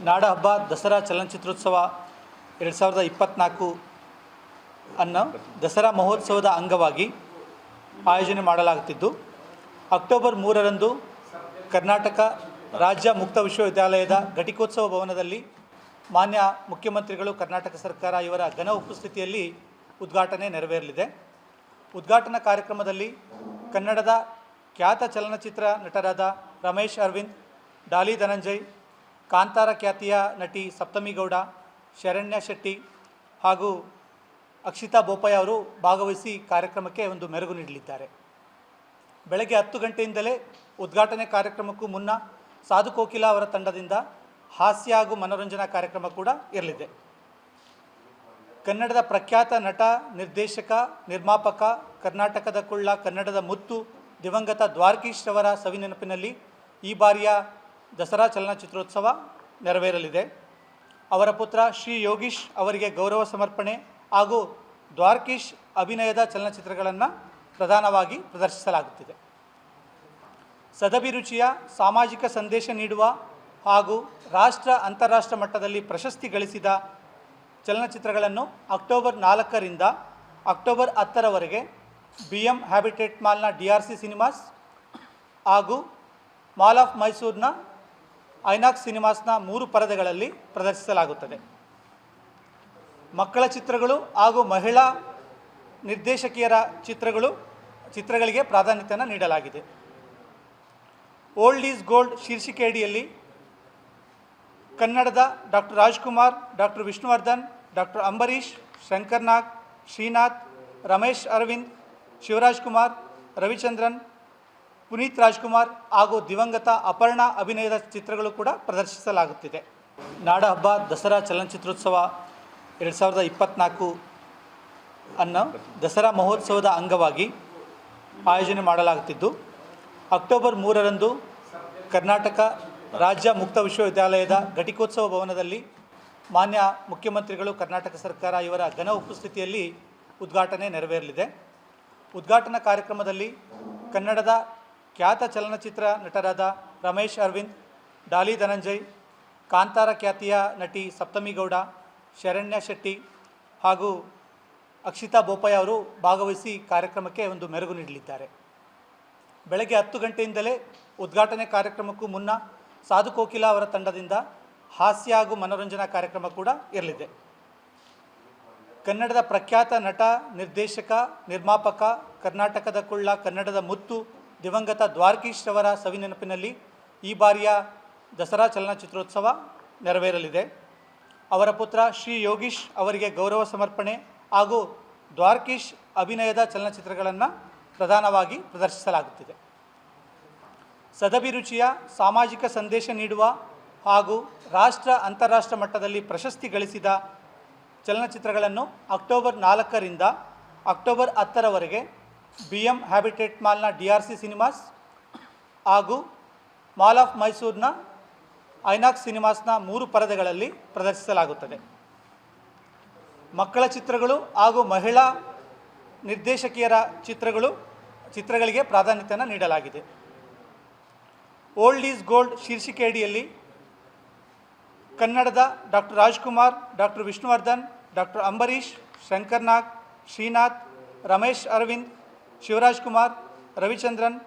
ನಾಡಹಬ್ಬ ದಸರಾ ಚಲನಚಿತ್ರೋತ್ಸವ 2024 ಅನ್ನು ದಸರಾ ಮಹೋತ್ಸವದ ಅಂಗವಾಗಿ ಆಯೋಜನೆ ಮಾಡಲಾಗುತ್ತಿದ್ದು, ಅಕ್ಟೋಬರ್ 3ರಂದು ಕರ್ನಾಟಕ ರಾಜ್ಯ ಮುಕ್ತ ವಿಶ್ವವಿದ್ಯಾಲಯದ ಘಟಿಕೋತ್ಸವ ಭವನದಲ್ಲಿ ಮಾನ್ಯ ಮುಖ್ಯಮಂತ್ರಿಗಳು, ಕರ್ನಾಟಕ ಸರ್ಕಾರ ಇವರ ಘನ ಉಪಸ್ಥಿತಿಯಲ್ಲಿ ಉದ್ಘಾಟನೆ ನೆರವೇರಲಿದೆ. ಉದ್ಘಾಟನಾ ಕಾರ್ಯಕ್ರಮದಲ್ಲಿ ಕನ್ನಡದ ಖ್ಯಾತ ಚಲನಚಿತ್ರ ನಟರಾದ ರಮೇಶ್ ಅರವಿಂದ್, ಡಾಲಿ ಧನಂಜಯ್, ಕಾಂತಾರ ಖ್ಯಾತಿಯ ನಟಿ ಸಪ್ತಮಿ ಗೌಡ, ಶರಣ್ಯ ಶೆಟ್ಟಿ ಹಾಗೂ ಅಕ್ಷಿತಾ ಬೋಪಯ್ಯ ಅವರು ಭಾಗವಹಿಸಿ ಕಾರ್ಯಕ್ರಮಕ್ಕೆ ಒಂದು ಮೆರುಗು ನೀಡಲಿದ್ದಾರೆ. ಬೆಳಗ್ಗೆ 10 ಗಂಟೆಯಿಂದಲೇ ಉದ್ಘಾಟನೆ ಕಾರ್ಯಕ್ರಮಕ್ಕೂ ಮುನ್ನ ಸಾಧು ಕೋಕಿಲ ಅವರ ತಂಡದಿಂದ ಹಾಸ್ಯ ಹಾಗೂ ಮನೋರಂಜನಾ ಕಾರ್ಯಕ್ರಮ ಕೂಡ ಇರಲಿದೆ. ಕನ್ನಡದ ಪ್ರಖ್ಯಾತ ನಟ, ನಿರ್ದೇಶಕ, ನಿರ್ಮಾಪಕ, ಕರ್ನಾಟಕದ ಕುಳ್ಳ, ಕನ್ನಡದ ಮುತ್ತು, ದಿವಂಗತ ದ್ವಾರಕೀಶ್ ರವರ ಸವಿನೆನಪಿನಲ್ಲಿ ಈ ಬಾರಿಯ ದಸರಾ ಚಲನಚಿತ್ರೋತ್ಸವ ನೆರವೇರಲಿದೆ. ಅವರ ಪುತ್ರ ಶ್ರೀ ಯೋಗೀಶ್ ಅವರಿಗೆ ಗೌರವ ಸಮರ್ಪಣೆ ಹಾಗೂ ದ್ವಾರಕೀಶ್ ಅಭಿನಯದ ಚಲನಚಿತ್ರಗಳನ್ನು ಪ್ರಧಾನವಾಗಿ ಪ್ರದರ್ಶಿಸಲಾಗುತ್ತಿದೆ. ಸದಭಿರುಚಿಯ ಸಾಮಾಜಿಕ ಸಂದೇಶ ನೀಡುವ ಹಾಗೂ ರಾಷ್ಟ್ರ ಅಂತಾರಾಷ್ಟ್ರ ಮಟ್ಟದಲ್ಲಿ ಪ್ರಶಸ್ತಿ ಗಳಿಸಿದ ಚಲನಚಿತ್ರಗಳನ್ನು ಅಕ್ಟೋಬರ್ 4ರಿಂದ ಅಕ್ಟೋಬರ್ 10ರವರೆಗೆ BM ಹ್ಯಾಬಿಟೇಟ್ ಮಾಲ್ನ DRC ಸಿನಿಮಾಸ್ ಹಾಗೂ ಮಾಲ್ ಆಫ್ ಮೈಸೂರಿನ ಐನಾಕ್ಸ್ ಸಿನಿಮಾಸ್ನ 3 ಪರದೆಗಳಲ್ಲಿ ಪ್ರದರ್ಶಿಸಲಾಗುತ್ತದೆ. ಮಕ್ಕಳ ಚಿತ್ರಗಳು ಹಾಗೂ ಮಹಿಳಾ ನಿರ್ದೇಶಕಿಯರ ಚಿತ್ರಗಳಿಗೆ ಪ್ರಾಧಾನ್ಯತೆಯನ್ನು ನೀಡಲಾಗಿದೆ. ಓಲ್ಡ್ ಈಸ್ ಗೋಲ್ಡ್ ಶೀರ್ಷಿಕೆಯಡಿಯಲ್ಲಿ ಕನ್ನಡದ doctor Rajkumar, doctor Vishnuvardhan, doctor Ambareesh, Shankar Nag, Srinath, Ramesh Aravind, Shivaraj Kumar, Ravichandran, Puneeth Rajkumar ಹಾಗೂ ದಿವಂಗತ ಅಪರ್ಣಾ ಅಭಿನಯದ ಚಿತ್ರಗಳು ಕೂಡ ಪ್ರದರ್ಶಿಸಲಾಗುತ್ತಿದೆ. ನಾಡಹಬ್ಬ ದಸರಾ ಚಲನಚಿತ್ರೋತ್ಸವ 2024 ಅನ್ನು ದಸರಾ ಮಹೋತ್ಸವದ ಅಂಗವಾಗಿ ಆಯೋಜನೆ ಮಾಡಲಾಗುತ್ತಿದ್ದು, ಅಕ್ಟೋಬರ್ 3ರಂದು ಕರ್ನಾಟಕ ರಾಜ್ಯ ಮುಕ್ತ ವಿಶ್ವವಿದ್ಯಾಲಯದ ಘಟಿಕೋತ್ಸವ ಭವನದಲ್ಲಿ ಮಾನ್ಯ ಮುಖ್ಯಮಂತ್ರಿಗಳು, ಕರ್ನಾಟಕ ಸರ್ಕಾರ ಇವರ ಘನ ಉಪಸ್ಥಿತಿಯಲ್ಲಿ ಉದ್ಘಾಟನೆ ನೆರವೇರಲಿದೆ. ಉದ್ಘಾಟನಾ ಕಾರ್ಯಕ್ರಮದಲ್ಲಿ ಕನ್ನಡದ ಖ್ಯಾತ ಚಲನಚಿತ್ರ ನಟರಾದ ರಮೇಶ್ ಅರವಿಂದ್, ಡಾಲಿ ಧನಂಜಯ್, ಕಾಂತಾರ ಖ್ಯಾತಿಯ ನಟಿ ಸಪ್ತಮಿ ಗೌಡ, ಶರಣ್ಯ ಶೆಟ್ಟಿ ಹಾಗೂ ಅಕ್ಷಿತಾ ಬೋಪಯ್ಯ ಅವರು ಭಾಗವಹಿಸಿ ಕಾರ್ಯಕ್ರಮಕ್ಕೆ ಒಂದು ಮೆರುಗು ನೀಡಲಿದ್ದಾರೆ. ಬೆಳಗ್ಗೆ 10 ಗಂಟೆಯಿಂದಲೇ ಉದ್ಘಾಟನೆ ಕಾರ್ಯಕ್ರಮಕ್ಕೂ ಮುನ್ನ ಸಾಧು ಕೋಕಿಲ ಅವರ ತಂಡದಿಂದ ಹಾಸ್ಯ ಹಾಗೂ ಮನೋರಂಜನಾ ಕಾರ್ಯಕ್ರಮ ಕೂಡ ಇರಲಿದೆ. ಕನ್ನಡದ ಪ್ರಖ್ಯಾತ ನಟ, ನಿರ್ದೇಶಕ, ನಿರ್ಮಾಪಕ, ಕರ್ನಾಟಕದ ಕುಳ್ಳ, ಕನ್ನಡದ ಮುತ್ತು, ದಿವಂಗತ ದ್ವಾರಕೀಶ್ ರವರ ಸವಿನೆನಪಿನಲ್ಲಿ ಈ ಬಾರಿಯ ದಸರಾ ಚಲನಚಿತ್ರೋತ್ಸವ ನೆರವೇರಲಿದೆ. ಅವರ ಪುತ್ರ ಶ್ರೀ ಯೋಗೀಶ್ ಅವರಿಗೆ ಗೌರವ ಸಮರ್ಪಣೆ ಹಾಗೂ ದ್ವಾರಕೀಶ್ ಅಭಿನಯದ ಚಲನಚಿತ್ರಗಳನ್ನು ಪ್ರಧಾನವಾಗಿ ಪ್ರದರ್ಶಿಸಲಾಗುತ್ತಿದೆ. ಸದಭಿರುಚಿಯ ಸಾಮಾಜಿಕ ಸಂದೇಶ ನೀಡುವ ಹಾಗೂ ರಾಷ್ಟ್ರ ಅಂತಾರಾಷ್ಟ್ರ ಮಟ್ಟದಲ್ಲಿ ಪ್ರಶಸ್ತಿ ಗಳಿಸಿದ ಚಲನಚಿತ್ರಗಳನ್ನು ಅಕ್ಟೋಬರ್ 4ರಿಂದ ಅಕ್ಟೋಬರ್ 10ರವರೆಗೆ BM ಹ್ಯಾಬಿಟೇಟ್ ಮಾಲ್ನ DRC ಸಿನಿಮಾಸ್ ಹಾಗೂ ಮಾಲ್ ಆಫ್ ಮೈಸೂರಿನ ಐನಾಕ್ಸ್ ಸಿನಿಮಾಸ್ನ 3 ಪರದೆಗಳಲ್ಲಿ ಪ್ರದರ್ಶಿಸಲಾಗುತ್ತದೆ. ಮಕ್ಕಳ ಚಿತ್ರಗಳು ಹಾಗೂ ಮಹಿಳಾ ನಿರ್ದೇಶಕಿಯರ ಚಿತ್ರಗಳಿಗೆ ಪ್ರಾಧಾನ್ಯತೆಯನ್ನು ನೀಡಲಾಗಿದೆ. ಓಲ್ಡ್ ಈಸ್ ಗೋಲ್ಡ್ ಶೀರ್ಷಿಕೆಯಡಿಯಲ್ಲಿ ಕನ್ನಡದ doctor Rajkumar, doctor Vishnuvardhan, doctor Ambareesh, Shankar Nag, Srinath, Ramesh Aravind, Shivaraj Kumar, Ravichandran,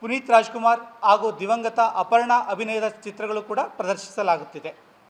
Puneeth Rajkumar ಹಾಗೂ ದಿವಂಗತ ಅಪರ್ಣಾ ಅಭಿನಯದ ಚಿತ್ರಗಳು ಕೂಡ ಪ್ರದರ್ಶಿಸಲಾಗುತ್ತಿದೆ.